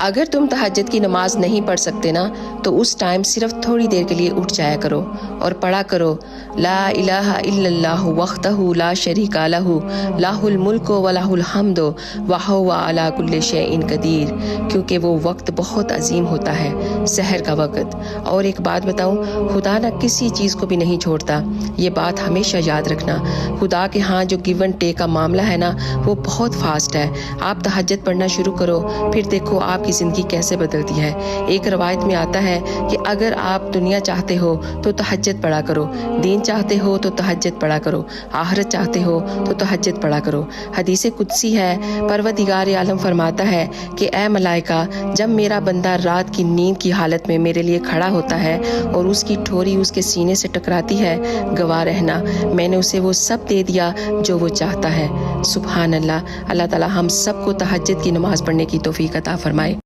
اگر تم تہجد کی نماز نہیں پڑھ سکتے نا تو اس ٹائم صرف تھوڑی دیر کے لیے اٹھ جایا کرو اور پڑھا کرو لا الہ الا اللہ وحدہ لا شریک لہ لہ الملک و لہ الحمد وہو علی کل شیء قدیر، کیونکہ وہ وقت بہت عظیم ہوتا ہے، سحر کا وقت۔ اور ایک بات بتاؤں، خدا نہ کسی چیز کو بھی نہیں چھوڑتا، یہ بات ہمیشہ یاد رکھنا۔ خدا کے ہاں جو گیو اینڈ ٹیک کا معاملہ ہے نا وہ بہت فاسٹ ہے۔ آپ تہجد پڑھنا شروع کرو، پھر دیکھو آپ کی زندگی کیسے بدلتی ہے۔ ایک روایت میں آتا ہے کہ اگر آپ دنیا چاہتے ہو تو تہجد پڑھا کرو، دین چاہتے ہو تو تہجد پڑھا کرو، آخرت چاہتے ہو تو تہجد پڑھا کرو۔ حدیث قدسی ہے، پروردگار عالم فرماتا ہے کہ اے ملائکہ، جب میرا بندہ رات کی نیند کی حالت میں میرے لیے کھڑا ہوتا ہے اور اس کی ٹھوری اس کے سینے سے ٹکراتی ہے، گواہ رہنا میں نے اسے وہ سب دے دیا جو وہ چاہتا ہے۔ سبحان اللہ۔ اللہ تعالی ہم سب کو تہجد کی نماز پڑھنے کی توفیق عطا فرمائے۔